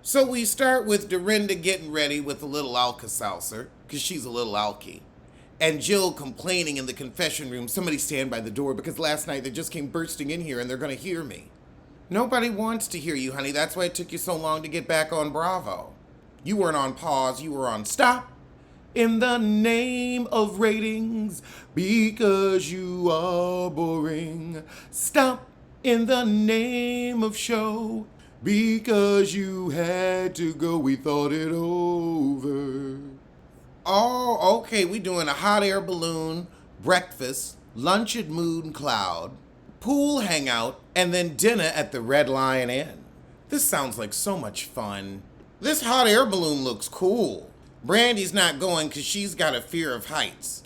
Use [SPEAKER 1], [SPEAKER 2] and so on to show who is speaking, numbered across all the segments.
[SPEAKER 1] So we start with Dorinda getting ready with a little Alka-Seltzer, because she's a little alky. And Jill complaining in the confession room, somebody stand by the door because last night they just came bursting in here and they're going to hear me. Nobody wants to hear you, honey. That's why it took you so long to get back on Bravo. You weren't on pause, you were on stop. In the name of ratings, because you are boring. Stop in the name of show, because you had to go. We thought it over. Oh, okay, we doing a hot air balloon, breakfast, lunch at Moon Cloud, pool hangout, and then dinner at the Red Lion Inn. This sounds like so much fun. This hot air balloon looks cool. Brandy's not going because she's got a fear of heights.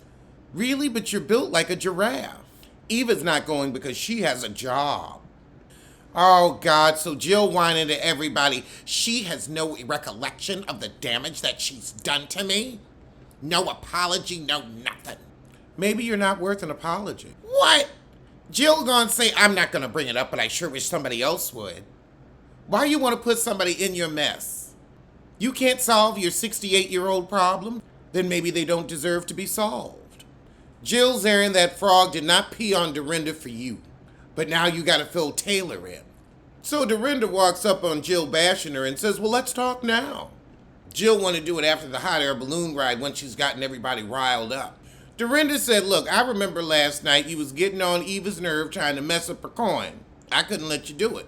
[SPEAKER 1] Really? But you're built like a giraffe. Eva's not going because she has a job. Oh, God, so Jill whining to everybody. She has no recollection of the damage that she's done to me? No apology, no nothing. Maybe you're not worth an apology. What? Jill gonna say, I'm not gonna bring it up, but I sure wish somebody else would. Why you want to put somebody in your mess? You can't solve your 68-year-old problem? Then maybe they don't deserve to be solved. Jill's airing that frog did not pee on Dorinda for you, but now you gotta fill Taylor in. So Dorinda walks up on Jill bashing her and says, well, let's talk now. Jill wanted to do it after the hot air balloon ride once she's gotten everybody riled up. Dorinda said, look, I remember last night you was getting on Eva's nerve trying to mess up her coin. I couldn't let you do it.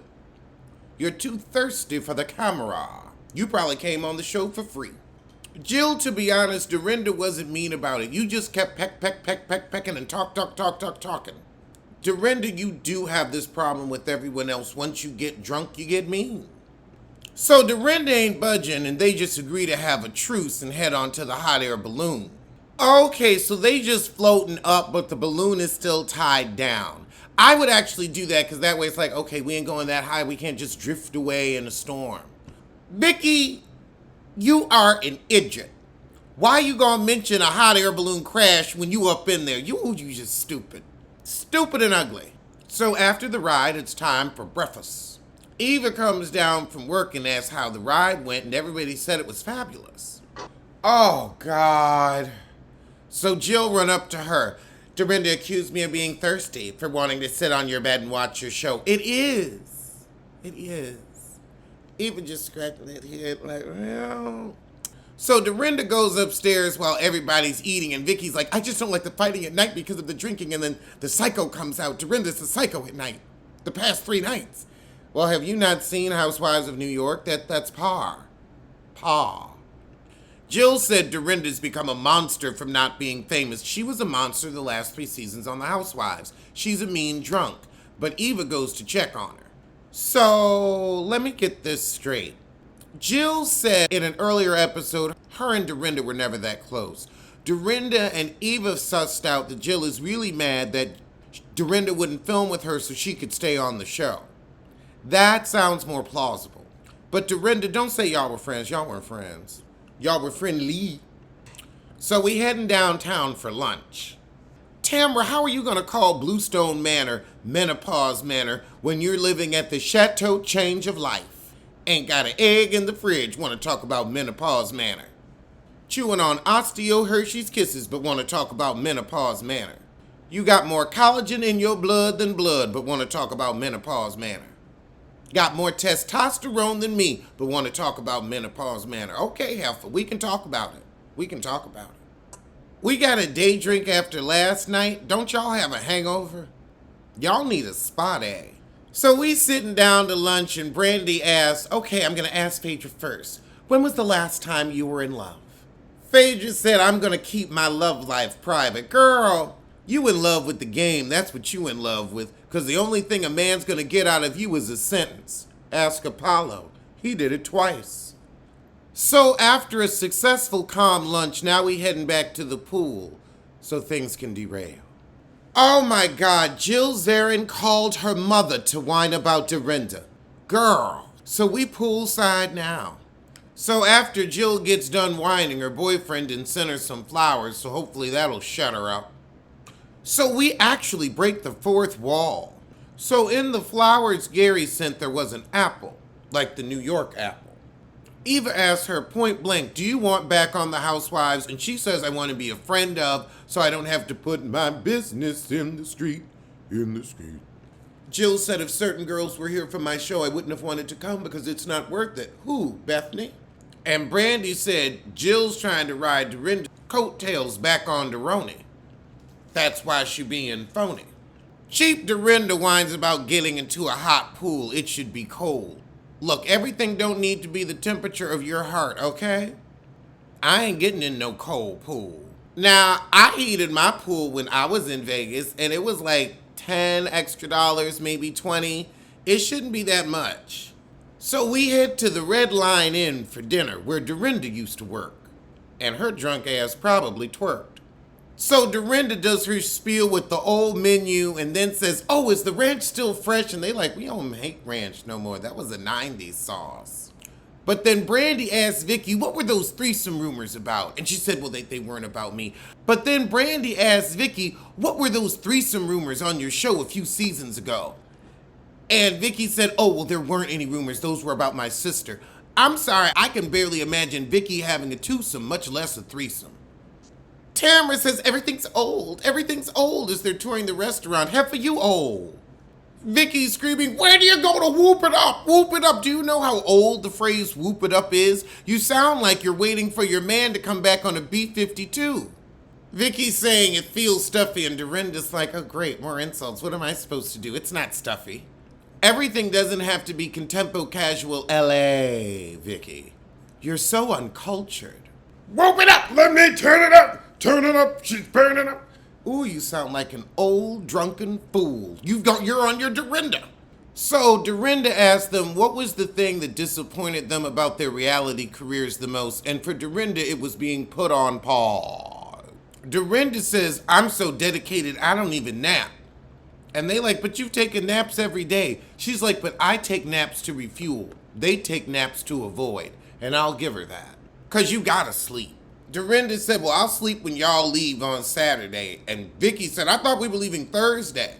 [SPEAKER 1] You're too thirsty for the camera. You probably came on the show for free. Jill, to be honest, Dorinda wasn't mean about it. You just kept pecking and talking. Dorinda, you do have this problem with everyone else. Once you get drunk, you get mean. So Dorinda ain't budging, and they just agree to have a truce and head on to the hot air balloon. Okay, so they just floating up, but the balloon is still tied down. I would actually do that, because that way it's like, okay, we ain't going that high. We can't just drift away in a storm. Vicky, you are an idiot. Why you gonna mention a hot air balloon crash when you up in there? You just stupid. Stupid and ugly. So after the ride, it's time for breakfast. Eva comes down from work and asks how the ride went, and everybody said it was fabulous. Oh, God. So Jill run up to her. Dorinda accused me of being thirsty for wanting to sit on your bed and watch your show. It is. It is. Eva just scratching that head like, well. So Dorinda goes upstairs while everybody's eating, and Vicky's like, I just don't like the fighting at night because of the drinking, and then the psycho comes out. Dorinda's the psycho at night. The past 3 nights. Well, have you not seen Housewives of New York? That's par. Jill said Dorinda's become a monster from not being famous. She was a monster the last 3 seasons on the Housewives. She's a mean drunk. But Eva goes to check on her. So, let me get this straight. Jill said in an earlier episode, her and Dorinda were never that close. Dorinda and Eva sussed out that Jill is really mad that Dorinda wouldn't film with her so she could stay on the show. That sounds more plausible. But Dorinda, don't say y'all were friends. Y'all weren't friends. Y'all were friendly. So we heading downtown for lunch. Tamra, how are you going to call Bluestone Manor Menopause Manor when you're living at the Chateau Change of Life? Ain't got an egg in the fridge, want to talk about Menopause Manor. Chewing on Osteo Hershey's Kisses, but want to talk about Menopause Manor. You got more collagen in your blood than blood, but want to talk about Menopause Manor. Got more testosterone than me, but want to talk about Menopause Manor. Okay, Heifer, we can talk about it. We got a day drink after last night. Don't y'all have a hangover? Y'all need a spa day. So we sitting down to lunch and Brandy asks, okay, I'm going to ask Phaedra first. When was the last time you were in love? Phaedra said, I'm going to keep my love life private. Girl, you in love with the game. That's what you in love with. Because the only thing a man's going to get out of you is a sentence. Ask Apollo. He did it twice. So after a successful calm lunch, now we heading back to the pool so things can derail. Oh my God, Jill Zarin called her mother to whine about Dorinda. Girl, so we poolside now. So after Jill gets done whining, her boyfriend and sent her some flowers, so hopefully that'll shut her up. So we actually break the 4th wall. So in the flowers Gary sent there was an apple, like the New York apple. Eva asks her point blank, do you want back on the Housewives? And she says, I want to be a friend of, so I don't have to put my business in the street, in the street. Jill said if certain girls were here for my show, I wouldn't have wanted to come because it's not worth it. Who, Bethany? And Brandy said Jill's trying to ride Dorinda's coattails back on Doroni. That's why she being phony. Cheap Dorinda whines about getting into a hot pool. It should be cold. Look, everything don't need to be the temperature of your heart, okay? I ain't getting in no cold pool. Now, I heated my pool when I was in Vegas, and it was like $10 extra, maybe 20. It shouldn't be that much. So we head to the Red Line Inn for dinner, where Dorinda used to work. And her drunk ass probably twerked. So Dorinda does her spiel with the old menu and then says, oh, is the ranch still fresh? And they like, we don't make ranch no more. That was a 90s sauce. But then Brandy asked Vicky, what were those threesome rumors about? And she said, well, they weren't about me. But then Brandy asked Vicky, what were those threesome rumors on your show a few seasons ago? And Vicky said, oh, well, there weren't any rumors. Those were about my sister. I'm sorry, I can barely imagine Vicky having a twosome, much less a threesome. Tamara says everything's old as they're touring the restaurant. Heifer, you old. Vicky's screaming, where do you go to whoop it up? Whoop it up. Do you know how old the phrase whoop it up is? You sound like you're waiting for your man to come back on a B-52. Vicky's saying it feels stuffy, and Dorinda's like, oh great, more insults. What am I supposed to do? It's not stuffy. Everything doesn't have to be contempo casual LA, Vicky. You're so uncultured. Whoop it up! Let me turn it up! Turn it up! She's burning up! Ooh, you sound like an old drunken fool. You're on your Dorinda. So Dorinda asked them what was the thing that disappointed them about their reality careers the most, and for Dorinda it was being put on pause. Dorinda says, I'm so dedicated I don't even nap. And they like, but you've taken naps every day. She's like, but I take naps to refuel. They take naps to avoid. And I'll give her that. Because you gotta sleep. Dorinda said, well, I'll sleep when y'all leave on Saturday. And Vicky said, I thought we were leaving Thursday.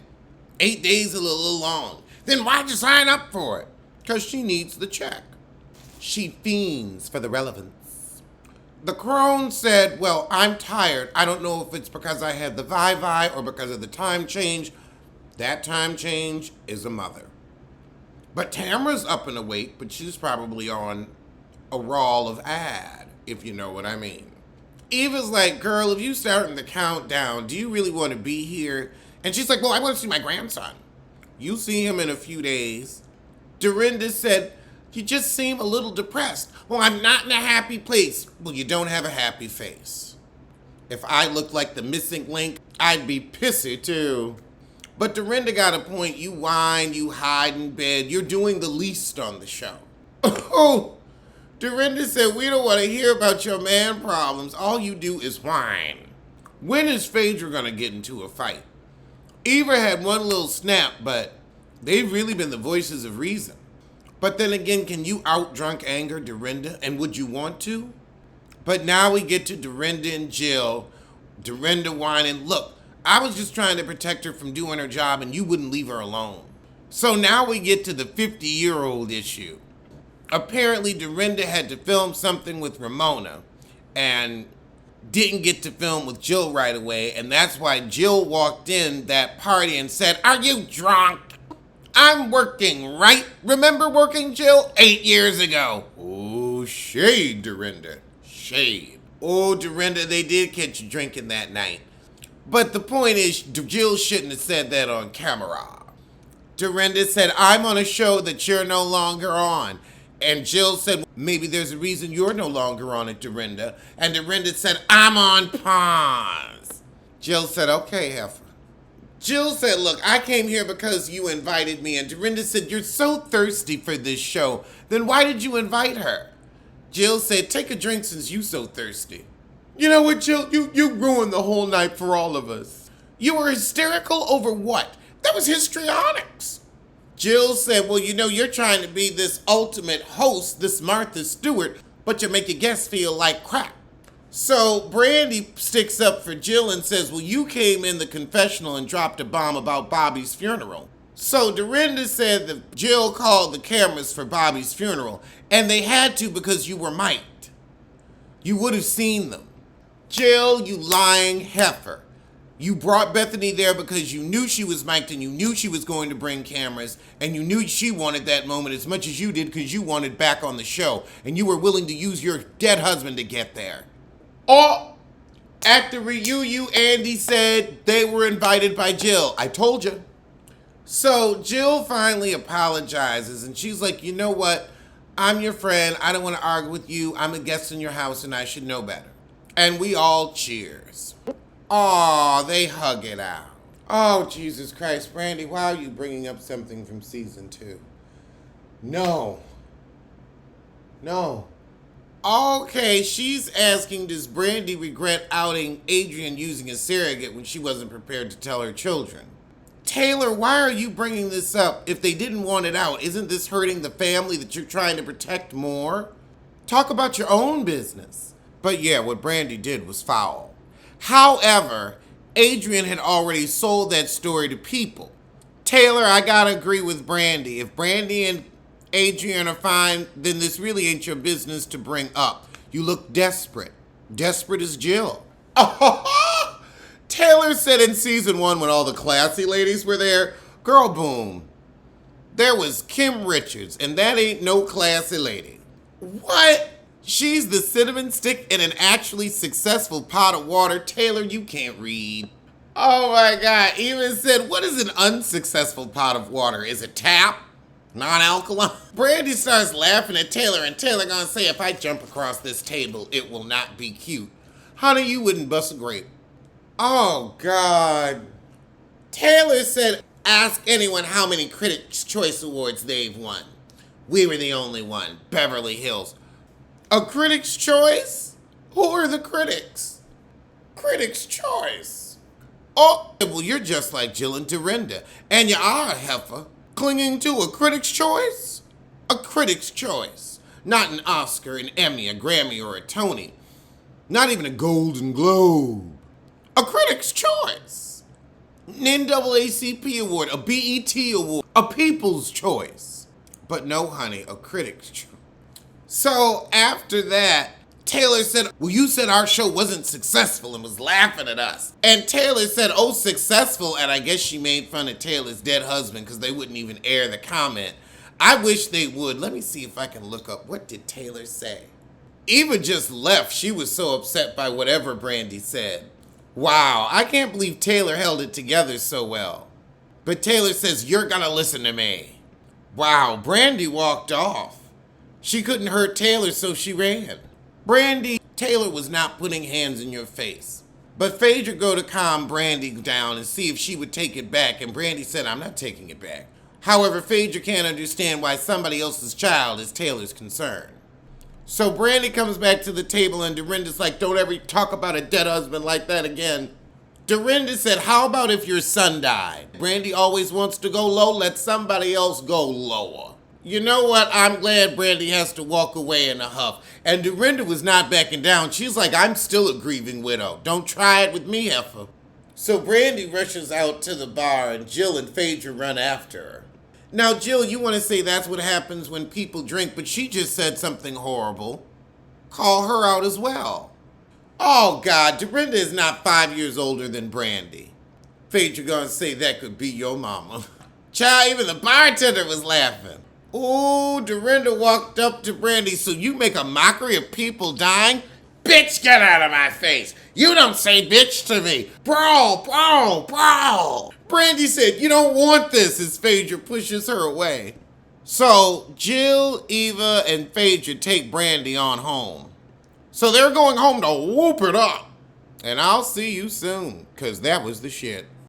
[SPEAKER 1] 8 days is a little long. Then why'd you sign up for it? Because she needs the check. She fiends for the relevance. The crone said, well, I'm tired. I don't know if it's because I had the vi or because of the time change. That time change is a mother. But Tamara's up and awake, but she's probably on a roll of ad, if you know what I mean. Eva's like, girl, if you starting the countdown, do you really want to be here? And she's like, well, I want to see my grandson. You see him in a few days. Dorinda said, you just seem a little depressed. Well, I'm not in a happy place. Well, you don't have a happy face. If I looked like the missing link, I'd be pissy too. But Dorinda got a point. You whine, you hide in bed. You're doing the least on the show. Oh, Dorinda said, we don't want to hear about your man problems. All you do is whine. When is Phaedra going to get into a fight? Eva had one little snap, but they've really been the voices of reason. But then again, can you out-drunk anger Dorinda? And would you want to? But now we get to Dorinda and Jill. Dorinda whining, look, I was just trying to protect her from doing her job and you wouldn't leave her alone. So now we get to the 50-year-old issue. Apparently Dorinda had to film something with Ramona and didn't get to film with Jill right away, and that's why Jill walked in that party and said, are you drunk? I'm working, right? Remember working, Jill? 8 years ago. Oh, shade, Dorinda. Shade. Oh, Dorinda, they did catch you drinking that night. But the point is, Jill shouldn't have said that on camera. Dorinda said, I'm on a show that you're no longer on. And Jill said, maybe there's a reason you're no longer on it, Dorinda. And Dorinda said, I'm on pause. Jill said, okay, heifer. Jill said, look, I came here because you invited me. And Dorinda said, you're so thirsty for this show. Then why did you invite her? Jill said, take a drink since you so thirsty. You know what, Jill? You ruined the whole night for all of us. You were hysterical over what? That was histrionics. Jill said, well, you know, you're trying to be this ultimate host, this Martha Stewart, but you make your guests feel like crap. So Brandy sticks up for Jill and says, well, you came in the confessional and dropped a bomb about Bobby's funeral. So Dorinda said that Jill called the cameras for Bobby's funeral, and they had to because you were mic'd. You would have seen them. Jill, you lying heifer. You brought Bethany there because you knew she was mic'd and you knew she was going to bring cameras, and you knew she wanted that moment as much as you did because you wanted back on the show, and you were willing to use your dead husband to get there. Oh! At the reunion, Andy said they were invited by Jill. I told you. So Jill finally apologizes, and she's like, you know what? I'm your friend. I don't want to argue with you. I'm a guest in your house, and I should know better. And we all cheers. Aw, they hug it out. Oh, Jesus Christ. Brandy, why are you bringing up something from season 2? No. Okay, she's asking, does Brandy regret outing Adrian using a surrogate when she wasn't prepared to tell her children? Taylor, why are you bringing this up? If they didn't want it out, isn't this hurting the family that you're trying to protect more? Talk about your own business. But yeah, what Brandy did was foul. However, Adrian had already sold that story to people. Taylor, I gotta agree with Brandy. If Brandy and Adrian are fine, then this really ain't your business to bring up. You look desperate. Desperate as Jill. Taylor said in season 1 when all the classy ladies were there, girl, boom. There was Kim Richards, and that ain't no classy lady. What? She's the cinnamon stick in an actually successful pot of water. Taylor, you can't read. Oh my God. Even said, what is an unsuccessful pot of water? Is it tap? Non-alkaline? Brandy starts laughing at Taylor, and Taylor gonna say, if I jump across this table, it will not be cute. Honey, you wouldn't bust a grape. Oh, God. Taylor said, ask anyone how many Critics' Choice Awards they've won. We were the only one. Beverly Hills. A Critics' Choice? Who are the critics? Critics' Choice. Oh, well, you're just like Jill and Dorinda. And you are a heifer. Clinging to a Critics' Choice? A Critics' Choice. Not an Oscar, an Emmy, a Grammy, or a Tony. Not even a Golden Globe. A Critics' Choice. An NAACP award, a BET award, a People's Choice. But no, honey, a Critics' Choice. So after that, Taylor said, well, you said our show wasn't successful and was laughing at us. And Taylor said, oh, successful. And I guess she made fun of Taylor's dead husband because they wouldn't even air the comment. I wish they would. Let me see if I can look up. What did Taylor say? Eva just left. She was so upset by whatever Brandy said. Wow, I can't believe Taylor held it together so well. But Taylor says, you're gonna listen to me. Wow, Brandy walked off. She couldn't hurt Taylor, so she ran. Brandy, Taylor was not putting hands in your face. But Phaedra go to calm Brandy down and see if she would take it back, and Brandy said, I'm not taking it back. However, Phaedra can't understand why somebody else's child is Taylor's concern. So Brandy comes back to the table, and Dorinda's like, don't ever talk about a dead husband like that again. Dorinda said, how about if your son died? Brandy always wants to go low, let somebody else go lower. You know what? I'm glad Brandy has to walk away in a huff. And Dorinda was not backing down. She's like, I'm still a grieving widow. Don't try it with me, heifer. So Brandy rushes out to the bar, and Jill and Phaedra run after her. Now, Jill, you want to say that's what happens when people drink, but she just said something horrible. Call her out as well. Oh, God, Dorinda is not 5 years older than Brandy. Phaedra gonna say that could be your mama. Child, even the bartender was laughing. Ooh, Dorinda walked up to Brandy. So you make a mockery of people dying? Bitch, get out of my face. You don't say bitch to me. Brawl, brawl, brawl. Brandy said, you don't want this, as Phaedra pushes her away. So Jill, Eva, and Phaedra take Brandy on home. So they're going home to whoop it up. And I'll see you soon, because that was the shit.